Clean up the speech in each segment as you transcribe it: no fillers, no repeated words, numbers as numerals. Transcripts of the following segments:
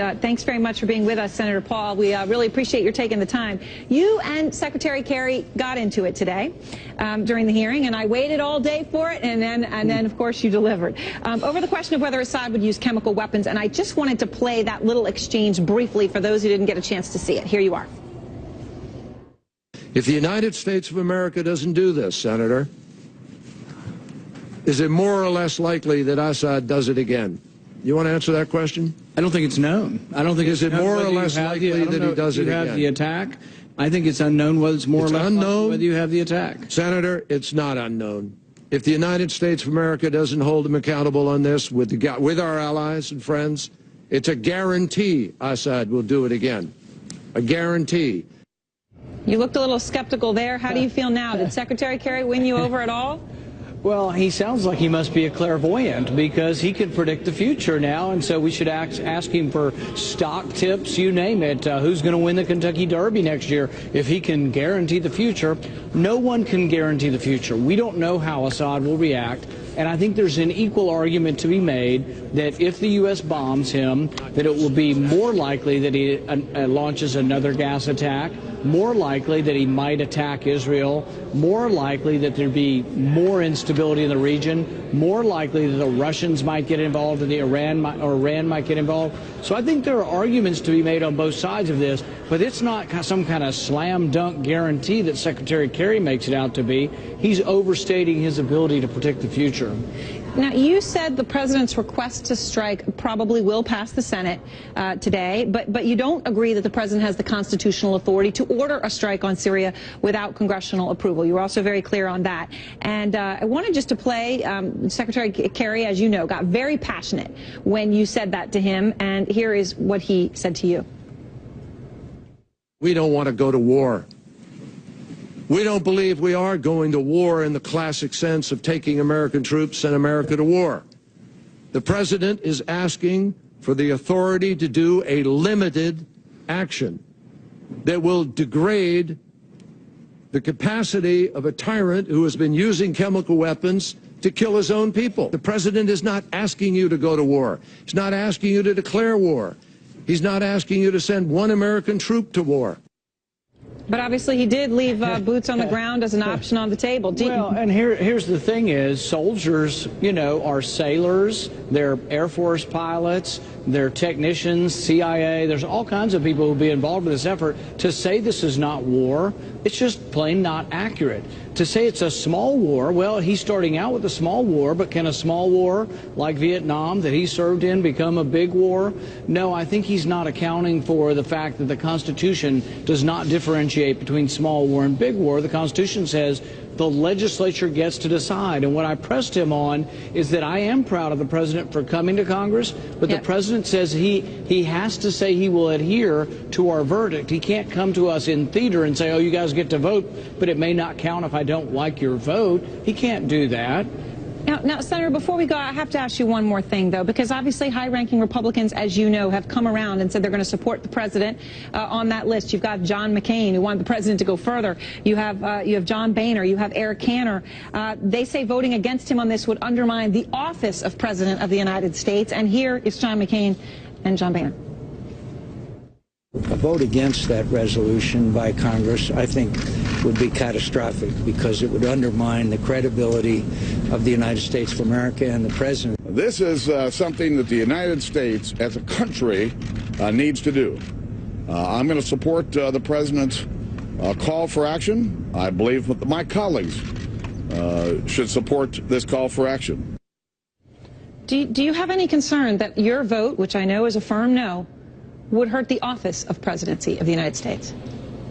And thanks very much for being with us, Senator Paul. We really appreciate your taking the time. You and Secretary Kerry got into it today during the hearing, and I waited all day for it, and then of course, you delivered. Over the question of whether Assad would use chemical weapons, and I just wanted to play that little exchange briefly for those who didn't get a chance to see it. Here you are. If the United States of America doesn't do this, Senator, is it more or less likely that Assad does it again? You want to answer that question? I don't think it's known. I don't think is it more or less likely that he does it again? You have the attack. I think it's unknown whether it's more or less likely whether you have the attack. Senator, it's not unknown. If the United States of America doesn't hold him accountable on this with our allies and friends, it's a guarantee Assad will do it again. A guarantee. You looked a little skeptical there. How do you feel now? Did Secretary Kerry win you over at all? Well, he sounds like he must be a clairvoyant because he can predict the future now, and so we should ask him for stock tips, you name it. Who's going to win the Kentucky Derby next year if he can guarantee the future? No one can guarantee the future. We don't know how Assad will react. And I think there's an equal argument to be made that if the U.S. bombs him, that it will be more likely that he launches another gas attack, more likely that he might attack Israel, more likely that there'd be more instability in the region, more likely that the Russians might get involved and Iran might get involved. So I think there are arguments to be made on both sides of this, but it's not some kind of slam dunk guarantee that Secretary Kerry makes it out to be. He's overstating his ability to predict the future. Now, you said the president's request to strike probably will pass the Senate today, but you don't agree that the president has the constitutional authority to order a strike on Syria without congressional approval. You were also very clear on that. And I wanted just to play, Secretary Kerry, as you know, got very passionate when you said that to him, and here is what he said to you. We don't want to go to war. We don't believe we are going to war in the classic sense of taking American troops and America to war. The president is asking for the authority to do a limited action that will degrade the capacity of a tyrant who has been using chemical weapons to kill his own people. The president is not asking you to go to war. He's not asking you to declare war. He's not asking you to send one American troop to war. But obviously he did leave boots on the ground as an option on the table. Well, and here's the thing is, soldiers, you know, are sailors, they're Air Force pilots, they're technicians, CIA, there's all kinds of people who will be involved in this effort. To say this is not war, it's just plain not accurate. To say it's a small war, well, he's starting out with a small war, but can a small war like Vietnam that he served in become a big war? No, I think he's not accounting for the fact that the Constitution does not differentiate between small war and big war. The Constitution says the legislature gets to decide. And what I pressed him on is that I am proud of the president for coming to Congress, but the president says he has to say he will adhere to our verdict. He can't come to us in theater and say, oh, you guys get to vote, but it may not count if I don't like your vote. He can't do that. Now, Senator, before we go, I have to ask you one more thing, though, because obviously high-ranking Republicans, as you know, have come around and said they're going to support the president on that list. You've got John McCain, who wanted the president to go further. You have John Boehner. You have Eric Cantor. They say voting against him on this would undermine the office of President of the United States. And here is John McCain and John Boehner. A vote against that resolution by Congress, I think, would be catastrophic because it would undermine the credibility of the United States of America and the president. This is something that the United States as a country needs to do. I'm going to support the president's call for action. I believe that my colleagues should support this call for action. Do you have any concern that your vote, which I know is a firm no, would hurt the office of presidency of the United States?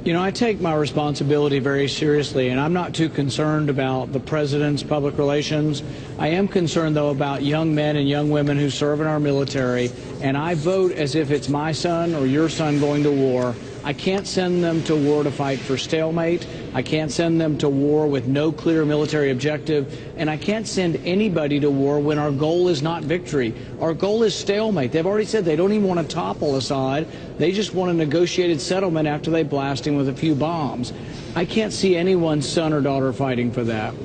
You know, I take my responsibility very seriously, and I'm not too concerned about the president's public relations. I am concerned, though, about young men and young women who serve in our military, and I vote as if it's my son or your son going to war. I can't send them to war to fight for stalemate. I can't send them to war with no clear military objective. And I can't send anybody to war when our goal is not victory. Our goal is stalemate. They've already said they don't even want to topple Assad. They just want a negotiated settlement after they blast him with a few bombs. I can't see anyone's son or daughter fighting for that.